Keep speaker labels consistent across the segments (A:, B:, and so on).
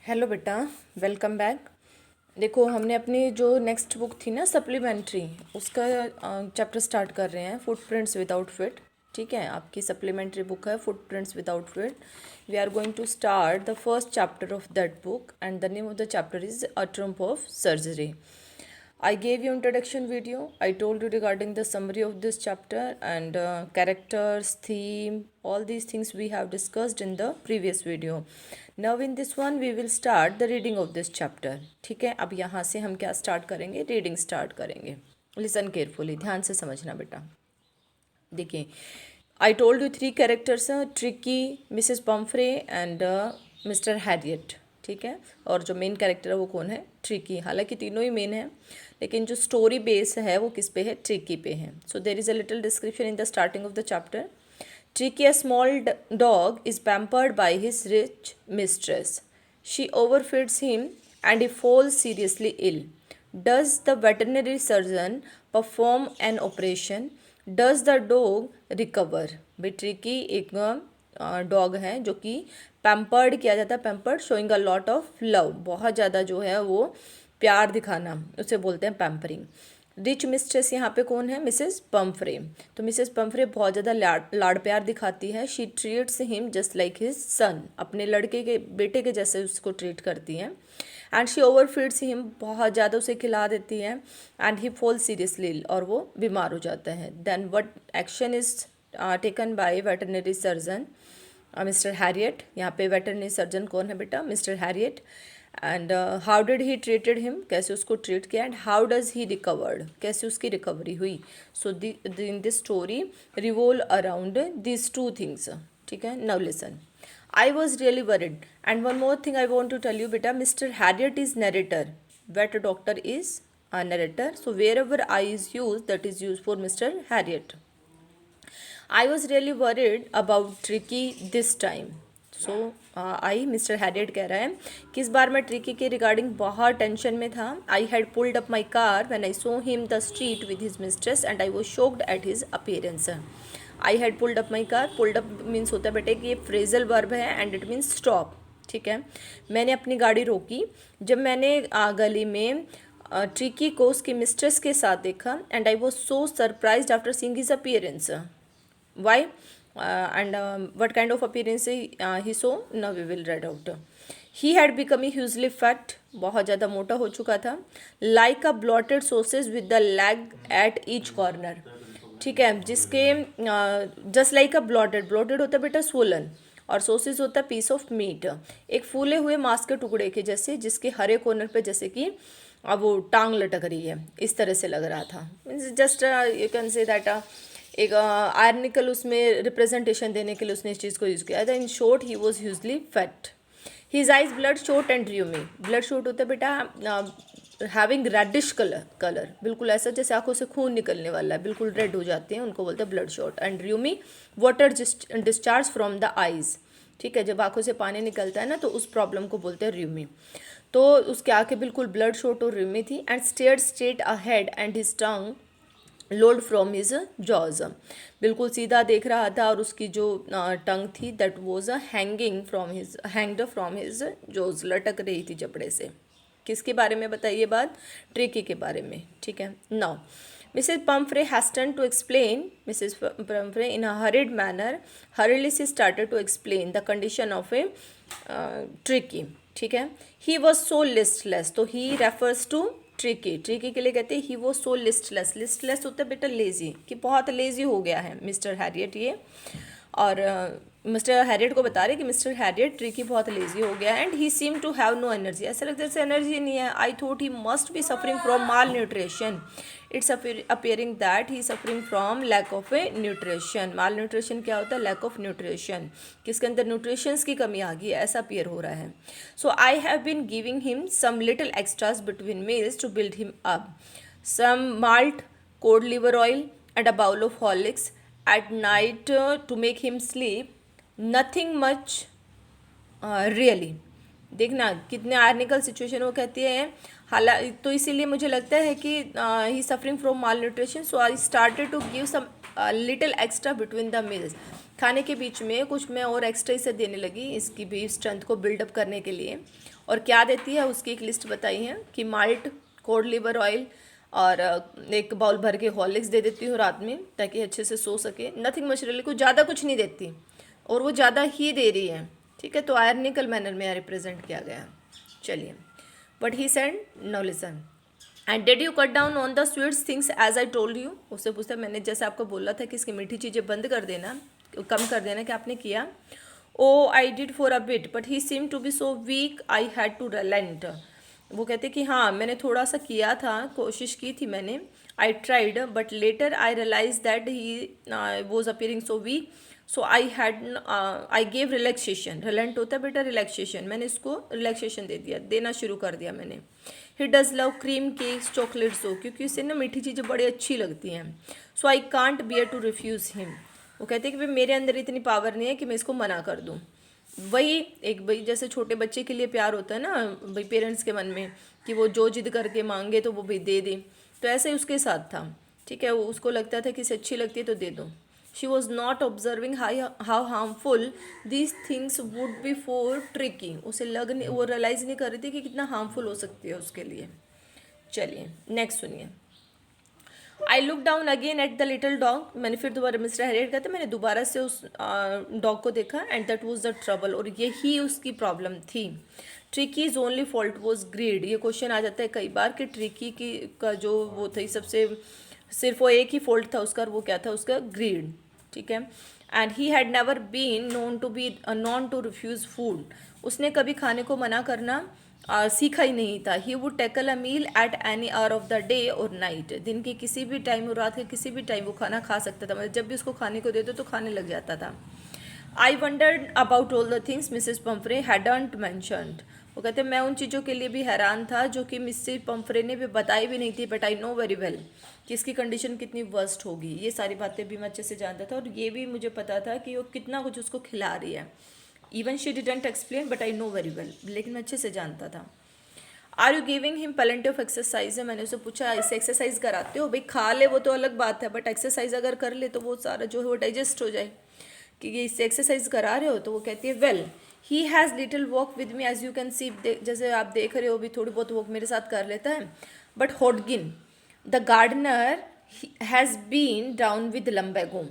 A: Hello बेटा, welcome back. देखो, हमने अपनी जो नेक्स्ट बुक थी ना सप्लीमेंट्री, उसका चैप्टर स्टार्ट कर रहे हैं, फुटप्रिंट्स विदाउट फिट। ठीक है, आपकी सप्लीमेंट्री बुक है footprints without feet. We are going to start the first chapter of that book and the name of the chapter is a triumph of surgery. I gave you introduction video. I told you regarding the summary of this chapter and characters, theme, all these things we have discussed in the previous video. Now in this one we will start the reading of this chapter. ठीक है, अब यहाँ से हम क्या start करेंगे? Reading start करेंगे. Listen carefully, ध्यान से समझना बेटा. देखिए, आई टोल्ड यू 3 कैरेक्टर्स हैं, tricky, Mrs Pomfrey and mister Herriot. ठीक है, और जो मेन कैरेक्टर है वो कौन है? ट्रिकी. हालांकि तीनों ही मेन हैं, लेकिन जो स्टोरी बेस है वो किस पे है? ट्रिकी पे है. So there is a little description in the starting of the chapter. Tricky, a small dog, is pampered by his rich mistress. She overfeeds him and he falls seriously ill. Does the veterinary surgeon perform an operation? Does the dog recover? भाई tricky एक dog है जो कि pampered किया जाता है. Pampered showing a lot of love, बहुत ज़्यादा जो है वो प्यार दिखाना, उसे बोलते हैं पैम्परिंग. रिच मिस्ट्रेस यहाँ पे कौन है? Mrs Pomfrey. तो मिसेस पम्फ्रे बहुत ज़्यादा लाड़ प्यार दिखाती है. She treats him just like his son, अपने लड़के के बेटे के जैसे उसको ट्रीट करती हैं. And she over feeds him, बहुत ज़्यादा उसे खिला देती है. एंड ही फॉल सीरियसली, और वो बीमार हो जाता है. Then what action is taken by veterinary surgeon mister Herriot. यहाँ पे वेटरनरी सर्जन कौन है बेटा? Mister Herriot. And how did he treated him, कैसे उसको ट्रीट किया. And how does he recovered, कैसे उसकी रिकवरी हुई. So in this story revolve around this 2 things. ठीक है, now listen. I was really worried. And one more thing I want to tell you बेटा, mister Harriet is narrator, vet doctor is a narrator. So wherever I is use, that is use for mister Herriot. I was really worried about Tricki this time. So I mister Herriot कह रहा है कि इस बार मैं tricky के regarding बहुत tension में था. I had pulled up my car when I saw him the street with his mistress and I was shocked at his appearance. I had pulled up my car, pulled up means होता है बेटे कि ये phrasal verb है and it means stop. ठीक है, मैंने अपनी गाड़ी रोकी जब मैंने गली में ट्रिकी को उसकी मिस्ट्रेस के साथ देखा. And I was so surprised after seeing his appearance. Why? And what kind of appearance he saw? Now we will read out. He had become hugely fat, बहुत ज़्यादा मोटा हो चुका था. Like a bloated sausage with the leg at each corner. ठीक है, जिसके just like a bloated होता है बेटा swollen, और सोसेज होता है पीस ऑफ मीट, एक फूले हुए मांस के टुकड़े के जैसे, जिसके हरे कॉर्नर पे जैसे कि अब वो टांग लटक रही है, इस तरह से लग रहा था. Just you can say that एक आयरनिकल उसमें रिप्रेजेंटेशन देने के लिए उसने इस चीज़ को यूज़ किया था. In short he was hugely fat. His eyes blood shot and rheumy. Blood shot होता है बेटा हैविंग रेडिश कलर, बिल्कुल ऐसा जैसे आंखों से खून निकलने वाला है, बिल्कुल रेड हो जाते हैं, उनको बोलते हैं blood shot. And rheumy water discharge from the eyes. ठीक है, जब आंखों से पानी निकलता है ना तो उस प्रॉब्लम को बोलते हैं र्यूमी. तो उसके आंखें बिल्कुल ब्लड शॉट और र्यूमी थी. And stared straight ahead and his tongue load from his jaws. बिल्कुल सीधा देख रहा था और उसकी जो टंग थी that was hanged from his jaws, लटक रही थी जबड़े से. किसके बारे में बताइए बात? ट्रिकी के बारे में. ठीक है, now Mrs Pumphrey hastened to explain. Mrs Pumphrey in a horrid manner, horridly she started to explain the condition of a Tricki. ठीक है, ही वॉज सो लिस्टलेस. तो ही रेफर्स टू ट्रिकी के लिए कहते हैं ही वो सो लिस्टलेस होता है बेटा लेजी, कि बहुत लेजी हो गया है मिस्टर हैरियट ये. और मिस्टर हैरियट को बता रहे कि मिस्टर हैरियट ट्रिकी बहुत लेजी हो गया. And he seem to have no energy, ऐसा लगता है जैसे एनर्जी नहीं है. I thought he must be suffering from malnutrition. It's appearing that he suffering from lack of a nutrition. Malnutrition क्या होता है? लैक ऑफ न्यूट्रिशन, किसके अंदर न्यूट्रिशंस की कमी आ गई है, ऐसा अपियर हो रहा है. So I have been giving him some little extras between meals to build him up. Some malt, cod liver oil and a bowl of Horlicks at night to make him sleep. Nothing much really. देखना कितने आर्निकल situation वो कहती है. हालांकि तो इसीलिए मुझे लगता है कि he suffering from malnutrition. So I started to give some little extra between the meals, खाने के बीच में कुछ मैं और एक्स्ट्रा इसे देने लगी इसकी भी स्ट्रेंथ को बिल्डअप करने के लिए। और क्या देती है उसकी एक लिस्ट बताई है कि माल्ट, कोड लिवर ऑयल और एक बाउल भर के हॉर्लिक्स दे देती हूँ रात में ताकि अच्छे से सो सके। नथिंग मच रियली, कुछ ज़्यादा कुछ नहीं देती और वो ज़्यादा ही दे रही है, ठीक है। तो आयरनिकल मैनर में रिप्रेजेंट किया गया है। चलिए, but he said no listen and did you cut down on the sweets things as I told you. उससे पूछता मैंने जैसे आपको बोला था कि इसकी मीठी चीज़ें बंद कर देना, कम कर देना, कि आपने किया। Oh I did for a bit but he seem to be so weak I had to relent. वो कहते कि हाँ मैंने थोड़ा सा किया था, कोशिश की थी मैंने, I tried but later I realise that he was appearing so weak, so I gave relaxation. Relent होता है बेटा रिलैक्सेशन, मैंने इसको रिलैक्सेशन दे दिया, देना शुरू कर दिया मैंने। He does love cream cakes chocolates हो, क्योंकि इससे ना मीठी चीज़ें बड़ी अच्छी लगती हैं। So I can't bear to refuse him. वो कहते हैं कि भाई मेरे अंदर इतनी पावर नहीं है कि मैं इसको मना कर दूँ। वही एक भाई जैसे छोटे बच्चे के लिए प्यार होता है ना भाई पेरेंट्स के मन में कि वो जो जिद करके मांगे तो वो भाई दे दे, तो ऐसे ही उसके साथ था, ठीक है। वो उसको लगता था कि इसे अच्छी लगती है तो दे दो। She was not observing how harmful these things would be for tricky. उसे वो रियलाइज़ नहीं कर रही थी कि कितना हार्मफुल हो सकती है उसके लिए। चलिए नेक्स्ट सुनिए। I look down again at the little dog. मैंने फिर दोबारा मिस्टर हैरियट कहते मैंने दोबारा से उस डॉग को देखा and that was the trouble, और यही उसकी प्रॉब्लम थी। Tricki's only fault was greed. ये क्वेश्चन आ जाता है कई बार कि ट्रिकी की का जो वो थी सबसे सिर्फ वो एक ही फॉल्ट था उसका, वो क्या था उसका, ग्रीड, ठीक है। And he had never been known to refuse food. उसने कभी खाने को मना करना सीखा ही नहीं था। He would tackle a meal at any hour of the day और नाइट। दिन के किसी भी टाइम और रात के किसी भी टाइम वो खाना खा सकता था, मतलब जब भी उसको खाने को दे दो तो खाने लग जाता था। आई wandered about all the things Mrs Pomfrey hadn't mentioned. वो कहते मैं उन चीज़ों के लिए भी हैरान था जो कि मिसेस पम्फ्रे ने भी बताई भी नहीं थी, but I know very well कि इसकी कंडीशन कितनी वर्स्ट होगी। ये सारी बातें भी मैं अच्छे से जानता था और ये भी मुझे पता था कि वो कितना कुछ उसको खिला रही है। Even she didn't explain but I know very well, लेकिन मैं अच्छे से जानता था। Are you giving him plenty of exercise है। मैंने उससे पूछा इसे एक्सरसाइज कराते हो। भाई खा ले वो तो अलग बात है, बट एक्सरसाइज अगर कर ले तो वो सारा जो है वो डाइजेस्ट हो जाए, कि ये इससे एक्सरसाइज करा रहे हो। तो वो कहती है well he has little walk with me as you can see. जैसे आप देख रहे हो भी थोड़ी बहुत वॉक मेरे साथ कर लेता है। But Hodgkin the gardener has been down with lumbago,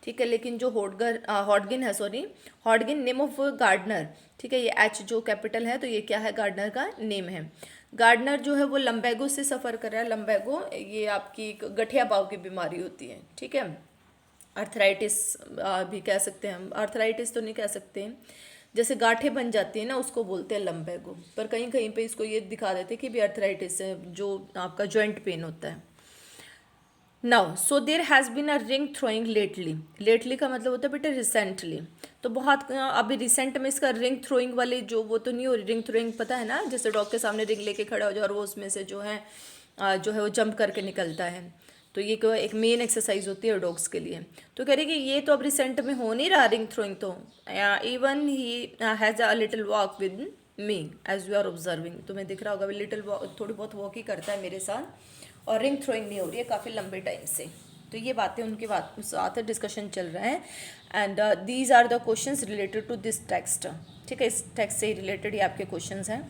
A: ठीक है। लेकिन जो हॉडगिन है, sorry Hodgkin name of gardener, ठीक है। ये एच जो कैपिटल है तो ये क्या है, गार्डनर का नेम है। गार्डनर जो है वो लम्बेगो से सफ़र कर रहा है। लम्बेगो ये आपकी गठिया पाँव की बीमारी होती है, ठीक है। अर्थराइटिस भी कह सकते हैं हम, अर्थराइटिस तो नहीं कह सकते हैं, जैसे गांठें बन जाती हैं ना उसको बोलते हैं लम्बेगो। पर कहीं कहीं पे इसको ये दिखा देते हैं कि भी अर्थराइटिस है, जो आपका जॉइंट पेन होता है। Now so there has been a ring throwing lately. Lately का मतलब होता है बेटा रिसेंटली। तो बहुत अभी रिसेंट में इसका रिंग थ्रोइंग वाली जो वो तो नहीं हो रही। रिंग थ्रोइंग पता है ना, जैसे डॉग के सामने रिंग लेके खड़ा हो जाए और वो उसमें से जो है वो जंप करके निकलता है। तो ये एक मेन एक्सरसाइज होती है डॉग्स के लिए। तो कह रही कि ये तो अब रिसेंट में हो नहीं रहा रिंग थ्रोइंग। तो even he has a little walk with me as you are observing. तुम्हें दिख रहा होगा लिटिल वॉक, थोड़ी बहुत वॉक ही करता है मेरे साथ, और रिंग थ्रोइंग नहीं हो रही है काफ़ी लंबे टाइम से। तो ये बातें उनके साथ डिस्कशन चल रहा है। And these are the questions related to this text, ठीक है। इस टेक्स्ट से ही रिलेटेड ये आपके क्वेश्चंस हैं,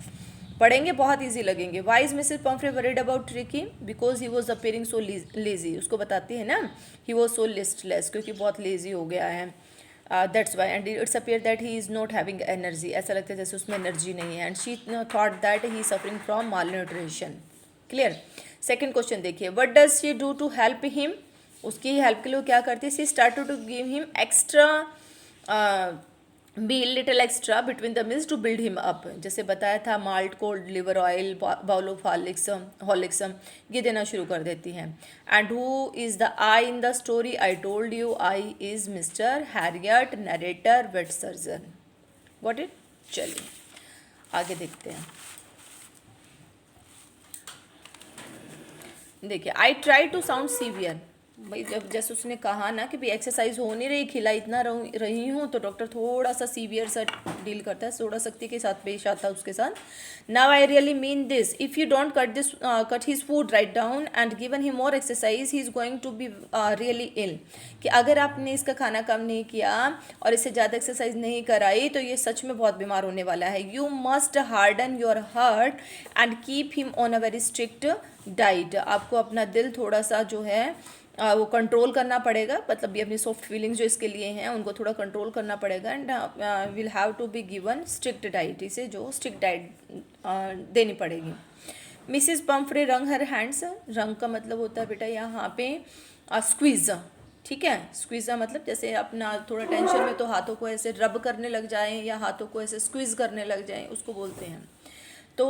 A: पढ़ेंगे बहुत इजी लगेंगे। Why is Mrs Pumphrey worried about Tricki because he was appearing so lazy. उसको बताती है ना ही वॉज सो लिस्टलेस, क्योंकि बहुत लेजी हो गया है, that's why. And it's appear that he is not having energy. ऐसा लगता है जैसे उसमें एनर्जी नहीं है। And she thought that he suffering from malnutrition. Clear. Second question देखिए, what does she do to help him. उसकी help के लिए क्या करती है, she started to give him extra be little extra between the meals to build him up. जैसे बताया था malt, cold liver oil, bowl of Horlicks ये देना शुरू कर देती हैं। And who is the I in the story, I told you I is Mr Herriot, narrator, vet surgeon. What it. चलिए आगे देखते हैं। देखिए I try to sound severe. भाई जब जैसे उसने कहा ना कि भाई एक्सरसाइज हो नहीं रही, खिला इतना रही हूँ, तो डॉक्टर थोड़ा सा सीवियर सा डील करता है, थोड़ा सख्ती के साथ पेश आता है उसके साथ। Now I really mean this, if you don't cut his food right down and given him more exercise, he is going to be really ill. कि अगर आपने इसका खाना कम नहीं किया और इससे ज़्यादा एक्सरसाइज नहीं कराई तो ये सच में बहुत बीमार होने वाला है। You must harden your heart and keep him on a very strict diet. आपको अपना दिल थोड़ा सा जो है वो कंट्रोल करना पड़ेगा, मतलब ये अपनी सॉफ्ट फीलिंग्स जो इसके लिए हैं उनको थोड़ा कंट्रोल करना पड़ेगा। And will have to be given strict diet, इसे जो स्ट्रिक्ट डाइट देनी पड़ेगी। मिसिस पम्फ्रे रंग हर हैंड्स, रंग का मतलब होता है बेटा यहाँ पे स्क्वीज, ठीक है। स्क्वीज का मतलब जैसे अपना थोड़ा टेंशन में तो हाथों को ऐसे रब करने लग जाएं या हाथों को ऐसे स्क्वीज करने लग जाएं, उसको बोलते हैं। तो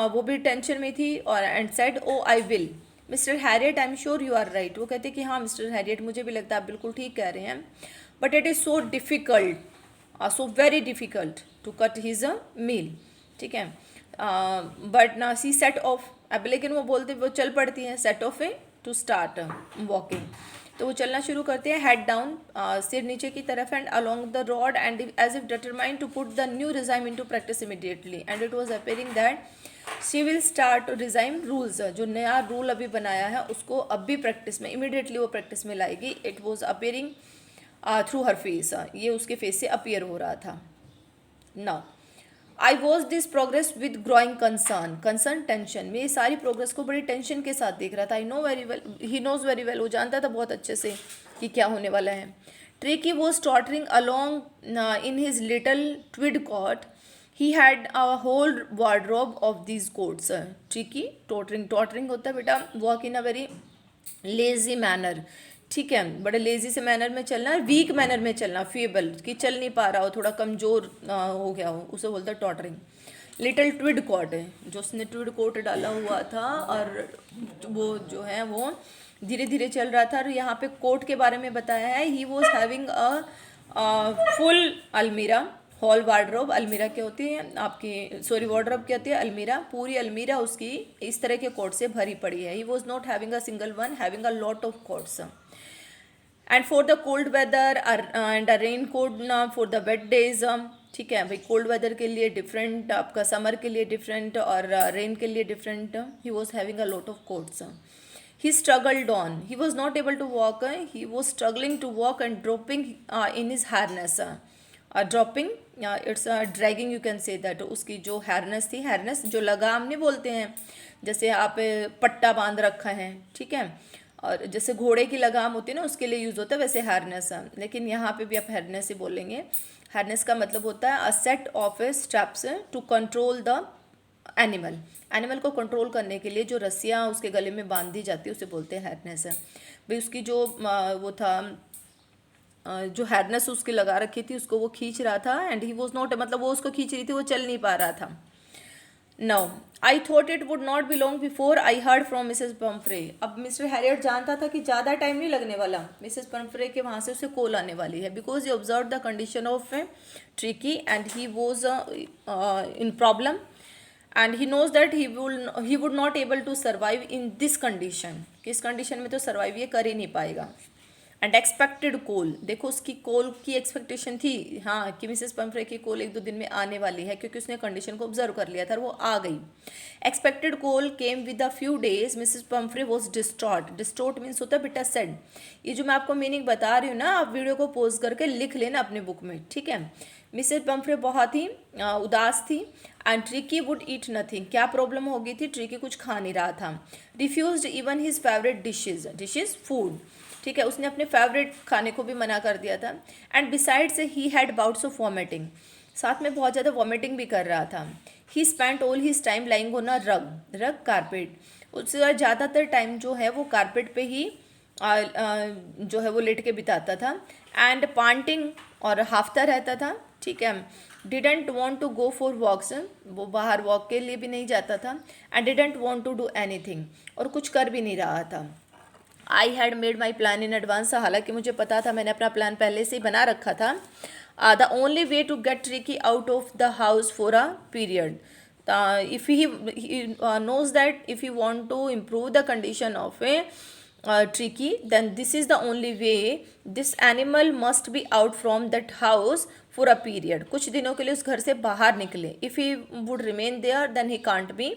A: वो भी टेंशन में थी और and said oh I will Mr Herriot I am sure you are right. वो कहते कि हाँ मिस्टर हैरियट मुझे भी लगता है आप बिल्कुल ठीक कह रहे हैं, but it is so difficult, so very difficult to cut his a meal, ठीक है। बट ना सी सेट ऑफ, अब लेकिन वो बोलते वो चल पड़ती हैं, set off a to start walking. तो वो चलना शुरू करते हैं, हेड डाउन, सिर नीचे की तरफ, and along the road and as if determined to put the new regime into practice immediately, and it was appearing that she will start regime rules. जो नया रूल अभी बनाया है उसको अभी प्रैक्टिस में, इमीडिएटली वो प्रैक्टिस में लाएगी। It was appearing through her face, ये उसके फेस से अपीयर हो रहा था। Now I watch this progress with growing concern, concern tension, मैं ये सारी प्रोग्रेस को बड़ी टेंशन के साथ देख रहा था। I know very well, he knows very well, वो जानता था बहुत अच्छे से कि क्या होने वाला है। Tricki was tottering along in his little tweed coat, he had a whole wardrobe of these coats. Tricki tottering, tottering होता है बेटा walk in a very lazy manner, ठीक है, बड़े लेजी से मैनर में चलना, वीक मैनर में चलना, फेबल कि चल नहीं पा रहा हो, थोड़ा कमज़ोर हो गया हो, उसे बोलता है टॉटरिंग। लिटिल ट्विड कोट है, जो उसने ट्विड कोट डाला हुआ था और वो जो है वो धीरे धीरे चल रहा था। और यहाँ पे कोट के बारे में बताया है, he was having a full अलमीरा, हॉल वार्डरोब, अलमीरा क्या होती है आपकी, सॉरी वार्डरोब क्या होती है, अलमीरा, पूरी अलमीरा उसकी इस तरह के कोट से भरी पड़ी है। He was not having a single one, having a lot of coats. And for the cold weather and a raincoat for the wet days, ठीक है भाई, कोल्ड वेदर के लिए डिफरेंट, आपका समर के लिए डिफरेंट और रेन के लिए different. He was having a lot of quotes. He struggled on. He was not able to walk. He was struggling to walk and dropping in his harness. Dropping, it's dragging, you can say that. उसकी जो harness थी, harness जो लगाम नहीं बोलते हैं, जैसे आप पट्टा बांध रखा है, ठीक है, और जैसे घोड़े की लगाम होती है ना उसके लिए यूज़ होता है, वैसे हार्नेस है, लेकिन यहाँ पे भी आप हार्नेस ही बोलेंगे। हार्नेस का मतलब होता है a set of steps to control the animal, animal को कंट्रोल करने के लिए जो रस्सियाँ उसके गले में बांध दी जाती है उसे बोलते हैं हार्नेस। भाई उसकी जो वो था, जो हार्नेस उसकी लगा रखी थी उसको वो खींच रहा था, एंड ही वॉज नॉट, मतलब वो उसको खींच रही थी, वो चल नहीं पा रहा था। No I thought it would not be long before I heard from Mrs Pumphrey. अब मिस्टर हैरियट जानता था कि ज़्यादा टाइम नहीं लगने वाला मिसेस पम्फ्रे के वहाँ से उसे कॉल आने वाली है, because he observe the condition of Tricki and he was in problem and he knows that he would not able to survive in this condition, कि इस कंडीशन में तो सर्वाइव ये कर ही नहीं पाएगा। एंड एक्सपेक्टेड कॉल, देखो उसकी कॉल की एक्सपेक्टेशन थी, हाँ कि मिसेस पम्फ्रे की कॉल एक दो दिन में आने वाली है, क्योंकि उसने कंडीशन को ऑब्जर्व कर लिया था और वो आ गई। Expected call came with a few days, Mrs Pomfrey was distraught, distraught means होता है बेटा सैड। ये जो मैं आपको मीनिंग बता रही हूँ ना, आप वीडियो को पॉज करके लिख लेना अपने बुक में, ठीक है। मिसेस पम्फ्रे बहुत ही उदास थी and tricky would eat nothing, क्या प्रॉब्लम हो गई थी, ट्रिकी कुछ खा नहीं रहा था। Refused even his favourite dishes, dishes food, ठीक है, उसने अपने फेवरेट खाने को भी मना कर दिया था। And besides he had bouts of vomiting, साथ में बहुत ज़्यादा वॉमिटिंग भी कर रहा था। ही spent all his time lying on a रग, रग कारपेट, उससे ज़्यादातर टाइम जो है वो कारपेट पे ही जो है वो लेट के बिताता था। एंड पांटिंग, और हाफता रहता था, ठीक है। Didn't want to go for walks, वो बाहर वॉक के लिए भी नहीं जाता था। And didn't want to do anything, और कुछ कर भी नहीं रहा था। I had made my plan in advance, हालांकि मुझे पता था, मैंने अपना प्लान पहले से ही बना रखा था। The only way to get Tricki out of the house for a period, if he knows that if you want to improve the condition of a tricky, then this is the only way. This animal must be out from that house for a period. कुछ दिनों के लिए उस घर से बाहर निकले. If he would remain there, then he can't be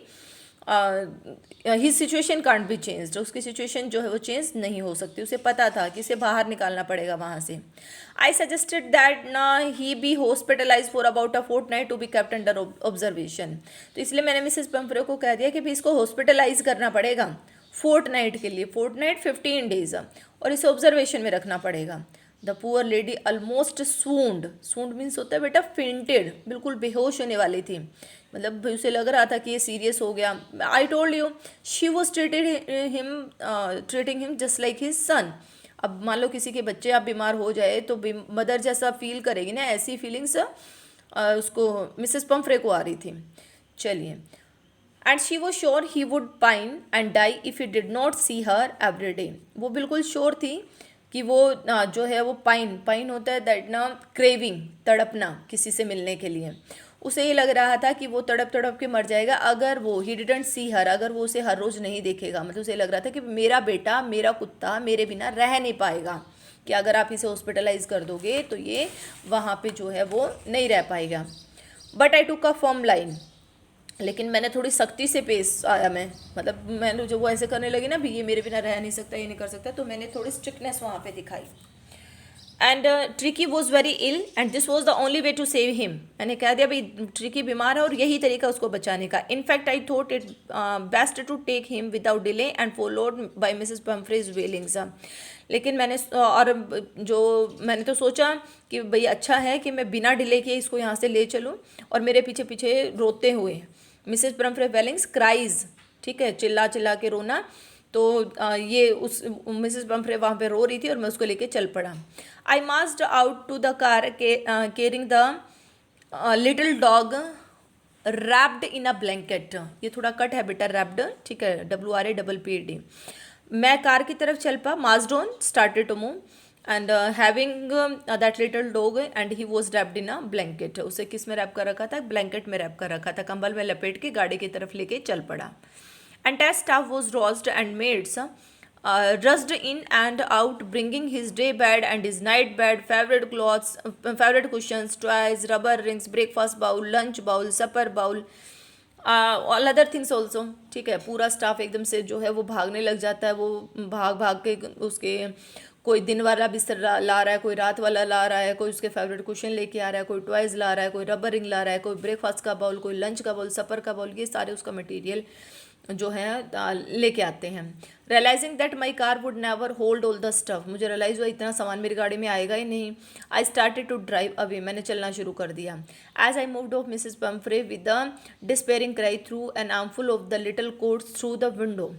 A: his situation can't be changed. उसकी सिचुएशन जो है वो चेंज नहीं हो सकती. उसे पता था कि इसे बाहर निकालना पड़ेगा वहाँ से. आई सजेस्टेड दैट ना he be hospitalise for about a fortnight to be kept under observation. तो इसलिए मैंने मिसेस पम्फ्रे को कह दिया कि भाई इसको हॉस्पिटलाइज करना पड़ेगा फोर्टनाइट के लिए. फोर्टनाइट 15 डेज, और इसे ऑब्जर्वेशन में रखना पड़ेगा. द पुअर लेडी ऑलमोस्ट सूंड. सूंड मीन्स होता है बेटा फेंटेड, बिल्कुल बेहोश होने वाली थी. मतलब उसे लग रहा था कि ये सीरियस हो गया. आई told you she was treating him just like his son. अब मान लो किसी के बच्चे आप बीमार हो जाए तो मदर जैसा फील करेगी ना, ऐसी फीलिंग्स उसको मिसेस पम्फ्रे को आ रही थी. चलिए. And she was sure he would pine and die if he did not see her every day. वो बिल्कुल श्योर थी कि वो जो है वो पाइन होता है दैट ना क्रेविंग, तड़पना किसी से मिलने के लिए. उसे ये लग रहा था कि वो तड़प तड़प के मर जाएगा अगर वो ही डिडंट सी हर, अगर वो उसे हर रोज़ नहीं देखेगा. मतलब उसे लग रहा था कि मेरा बेटा, मेरा कुत्ता मेरे बिना रह नहीं पाएगा, कि अगर आप इसे हॉस्पिटलाइज कर दोगे तो ये वहाँ पे जो है वो नहीं रह पाएगा. But I took a firm line. लेकिन मैंने थोड़ी सख्ती से पेश आया. मतलब मैंने जब वो ऐसे करने लगी ना, भी ये मेरे बिना रह नहीं सकता, ये नहीं कर सकता, तो मैंने थोड़ी स्ट्रिक्टनेस वहाँ पे दिखाई. And Tricki was very ill and this was the only way to save him. मैंने कह दिया भाई ट्रिकी बीमार है और यही तरीका उसको बचाने का. In fact I thought it best to take him without delay and followed by Mrs Pumphrey's wailings. लेकिन मैंने तो सोचा कि भाई अच्छा है कि मैं बिना डिले के इसको यहाँ से ले चलूँ, और मेरे पीछे पीछे रोते हुए मिसेस पम्फ्रे वेलिंग्स क्राइज, ठीक है, चिल्ला चिल्ला के रोना. तो ये उस मिसेस पम्फ्रे वहाँ पे रो रही थी और मैं उसको लेके चल पड़ा. I marched out to the car carrying the little dog wrapped in a blanket. ये थोड़ा कट है बेटा, रैप्ड, ठीक है, WRAPPD. मैं कार की तरफ चल पा. Marched on, started to move and having that little dog and he was wrapped in a blanket. उसे किस में रैप कर रखा था? ब्लैंकेट में रैप कर रखा था. कंबल में लपेट के गाड़ी की तरफ लेके चल पड़ा. Entire staff was roused and maids rushed in and out, bringing his day bed and his night bed, favorite clothes, favorite cushions, toys, rubber rings, breakfast bowl, lunch bowl, supper bowl, all other things also. ठीक है, पूरा staff एकदम से जो है वो भागने लग जाता है. वो भाग भाग के उसके कोई दिन वाला बिस्तर ला रहा है, कोई रात वाला ला रहा है, कोई उसके फेवरेट कुशन लेके आ रहा है, कोई टॉयज़ ला रहा है, कोई रबर रिंग ला रहा है, कोई ब्रेकफास्ट का बाउल, कोई लंच का बाउल, सपर का बाउल. ये सारे उसका मटेरियल जो है लेके आते हैं. Realising that my car would never hold all the stuff. मुझे रियलाइज़ हुआ इतना सामान मेरी गाड़ी में आएगा ही नहीं. I started to drive away. मैंने चलना शुरू कर दिया. As I moved off Mrs Pumphrey with the despairing cry threw an armful of the little coats through the window.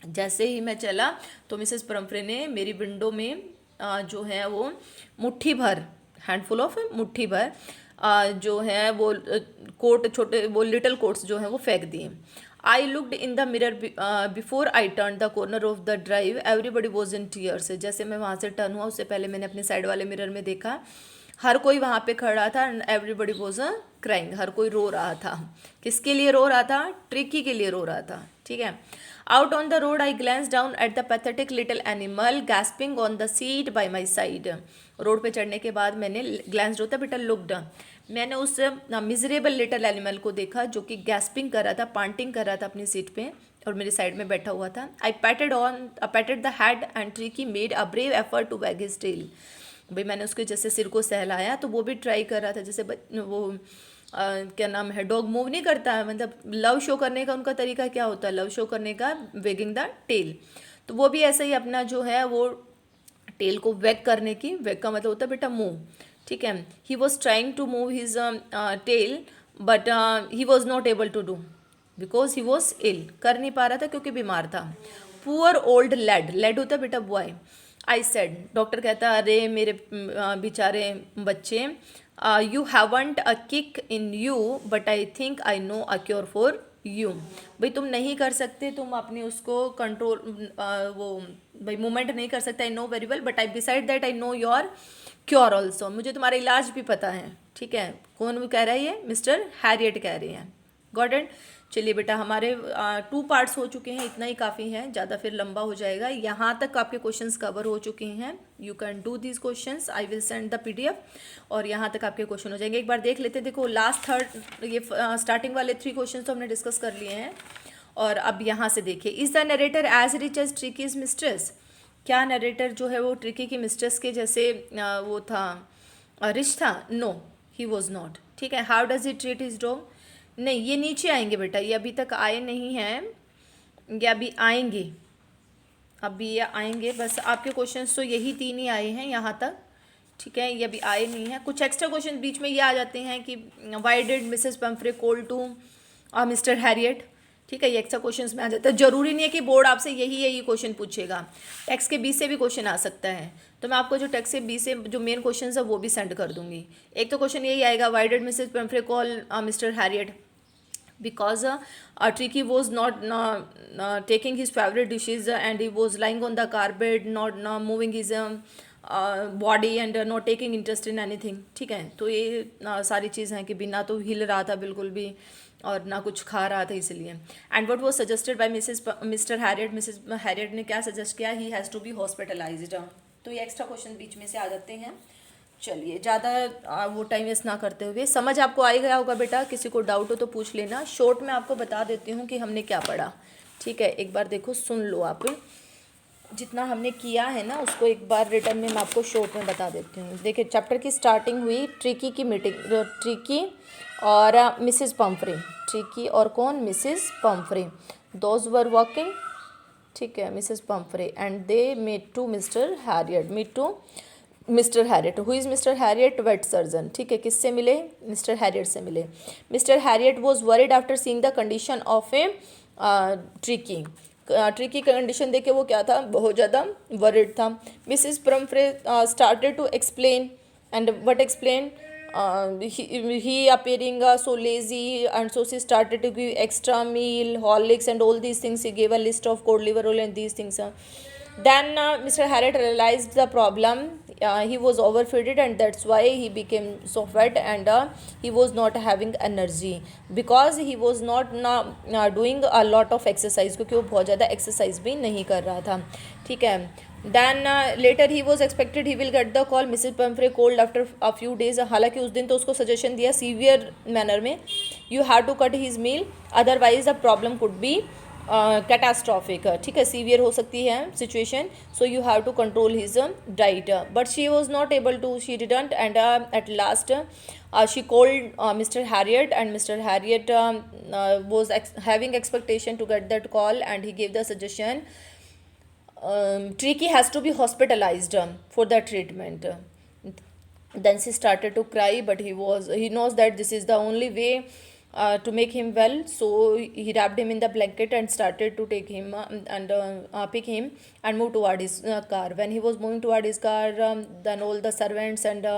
A: जैसे ही मैं चला तो मिसेस पम्फ्रे ने मेरी विंडो में जो है वो मुट्ठी भर, हैंडफुल ऑफ मुट्ठी भर जो है वो कोट, छोटे वो लिटिल कोट्स जो हैं वो फेंक दिए. I looked in the mirror before I turn the corner of the drive. Everybody was in tears. जैसे मैं वहाँ से टर्न हुआ उससे पहले मैंने अपने साइड वाले मिरर में देखा, हर कोई वहाँ पे खड़ा था. And everybody was crying. हर कोई रो रहा था. किसके लिए रो रहा था? ट्रिकी के लिए रो रहा था. ठीक है. Out on the road I glance down at the pathetic little animal gasping on the seat by my side. Road पे चढ़ने के बाद मैंने ग्लैंस होता बेटा लुकड, मैंने उस मिजरेबल लिटिल एनिमल को देखा जो कि गैस्पिंग कर रहा था, पांटिंग कर रहा था अपनी सीट पे और मेरी साइड में बैठा हुआ था. I patted the head and Tricki made a brave effort to wag his tail. भाई मैंने उसके जैसे सिर को सहलाया तो वो भी ट्राई कर रहा था. जैसे वो क्या नाम है, डॉग मूव नहीं करता है, मतलब लव शो करने का उनका तरीका क्या होता है, लव शो करने का, वेगिंग द टेल. तो वो भी ऐसे ही अपना जो है वो टेल को वेग करने की, वेग का मतलब होता है बेटा मूव. ठीक है. He was trying to move his tail but he was not able to do because he was ill. कर नहीं पा रहा था क्योंकि बीमार था. पुअर ओल्ड लेड, लेड होता है बेटा बॉय. आई सेड, डॉक्टर कहता अरे मेरे बेचारे बच्चे, you haven't a kick in you but I think I know a cure for you. भाई तुम नहीं कर सकते, तुम अपनी उसको कंट्रोल वो भाई मूवमेंट नहीं कर सकते. आई know very well but I beside that I know your cure also. मुझे तुम्हारा इलाज भी पता है. ठीक है. कौन कह रहा है ये? मिस्टर हैरियट कह रहे हैं. Got it. चलिए बेटा, हमारे 2 पार्ट्स हो चुके हैं, इतना ही काफ़ी है, ज़्यादा फिर लंबा हो जाएगा। यहाँ तक आपके क्वेश्चंस कवर हो चुके हैं। You can do these questions, I will send the PDF, और यहाँ तक आपके क्वेश्चन हो जाएंगे। एक बार देख लेते हैं। देखो लास्ट थर्ड ये स्टार्टिंग वाले 3 क्वेश्चन तो हमने डिस्कस कर लिए हैं, और अब यहाँ से देखिए, is the narrator as rich as Tricki's mistress? क्या नरेटर जो है वो ट्रिकी की मिस्ट्रेस के जैसे वो था, रिच था? No, he was not. ठीक है। How does he treat his dog? नहीं, ये नीचे आएंगे बेटा, ये अभी तक आए नहीं हैं, ये अभी आएंगे, अभी ये आएंगे। बस आपके क्वेश्चंस तो यही 3 ही आए हैं यहाँ तक। ठीक है, ये अभी आए नहीं हैं। कुछ एक्स्ट्रा क्वेश्चन बीच में ये आ जाते हैं कि why did Mrs Pumphrey call to Mr Herriot? ठीक है, ये एक्स्ट्रा क्वेश्चंस में आ जाता है। जरूरी नहीं है कि बोर्ड आपसे यही क्वेश्चन पूछेगा, टेक्स्ट के बीच से भी क्वेश्चन आ सकता है। तो मैं आपको जो टेक्स्ट के बीच से जो मेन क्वेश्चन है वो भी सेंड कर दूंगी। एक तो क्वेश्चन यही आएगा, Y did Mrs Pumphrey call mister Harriet? Because Tricky was not taking his favorite dishes, and he was lying on the carpet, not moving his body, and not taking interest in anything. ठीक है, तो ये सारी चीज़ हैं कि बिना तो हिल रहा था बिल्कुल भी, और ना कुछ खा रहा था इसलिए। And what was suggested by Mr Herriot? Mrs Herriot ने क्या सजेस्ट किया? He has to be hospitalised. तो ये एक्स्ट्रा क्वेश्चन बीच में से आ जाते हैं। चलिए, ज़्यादा वो टाइम वेस्ट ना करते हुए, समझ आपको आ ही गया होगा बेटा। किसी को डाउट हो तो पूछ लेना। शॉर्ट में आपको बता देती हूँ कि हमने क्या पढ़ा। ठीक है, एक बार देखो, सुन लो आप, जितना हमने किया है ना उसको एक बार रिटर्न में मैं आपको शॉर्ट में बता देती हूँ। देखिए, चैप्टर की स्टार्टिंग हुई ट्रिकी की मीटिंग, ट्रिकी और मिसेस पंफ्रे। ट्रिकी और कौन? Mrs Pumphrey. Those were walking, ठीक है, Mrs Pumphrey, and they met to Mr Herriot, meet to Mr Herriot. Who is Mr Herriot? Vet surgeon. ठीक है, किससे मिले? मिस्टर हैरियट से मिले। Mr Herriot was worried after seeing the condition of a Tricki. Tricki का condition देखे वो क्या था? बहुत ज़्यादा वरिड था। Mrs Pumphrey started to explain, and what explain? he appearing so lazy, and so she started to give extra meal, Horlicks and all these things. He gave a list of cod liver oil and these things. Then Mr. Harriet realized the problem. He was overfeeded, and that's why he became so fat, and he was not having energy because he was not doing a lot of exercise, क्योंकि वो बहुत ज़्यादा exercise भी नहीं कर रहा था। ठीक है। Then later he was expected he will get the call Mrs. Pumphrey called after a few days. हालांकि उस दिन तो उसको सजेशन दिया सीवियर मैनर में, you have to cut his meal, otherwise the problem could be catastrophic. ठीक है, severe हो सकती है situation, so you have to control his diet, but she was not able to, she didn't, and at last she called Mr. Harriet, and Mr. Harriet was having expectation to get that call, and he gave the suggestion Tricky has to be hospitalized for the treatment. Then she started to cry, but he knows that this is the only way to make him well, so he wrapped him in the blanket and started to take him and pick him and move toward his car. When he was moving toward his car, then all the servants and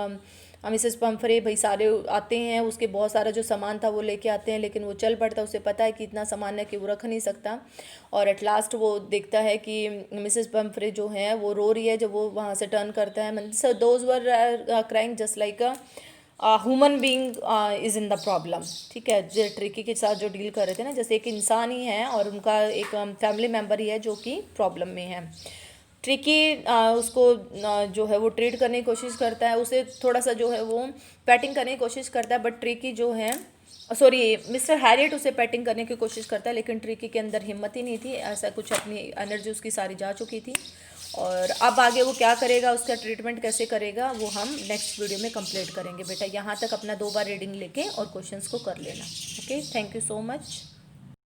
A: Mrs Pomfrey भाई सारे आते हैं, उसके बहुत सारा जो सामान था वो लेके आते हैं, लेकिन वो चल पड़ता है, उसे पता है कि इतना सामान है कि वो रख नहीं सकता, और एट लास्ट वो देखता है कि मिसेस पंफ्रे जो है वो रो रही है जब वो वहाँ से टर्न करता है। So those were crying just like human being is in the problem. ठीक है, जो ट्रिकी के साथ जो डील कर रहे थे ना, जैसे एक इंसान ही है और उनका एक फैमिली मेम्बर ही है जो कि प्रॉब्लम में है। ट्रिकी उसको जो है वो ट्रीट करने की कोशिश करता है, उसे थोड़ा सा जो है वो पैटिंग करने की कोशिश करता है, बट ट्रिकी जो है मिस्टर हैरियट उसे पैटिंग करने की कोशिश करता है, लेकिन ट्रिकी के अंदर हिम्मत ही नहीं थी, ऐसा कुछ, अपनी एनर्जी उसकी सारी जा चुकी थी। और अब आगे वो क्या करेगा, उसका ट्रीटमेंट कैसे करेगा, वो हम नेक्स्ट वीडियो में कंप्लीट करेंगे। बेटा यहाँ तक अपना 2 बार रीडिंग लेके और क्वेश्चंस को कर लेना। Okay, thank you so much.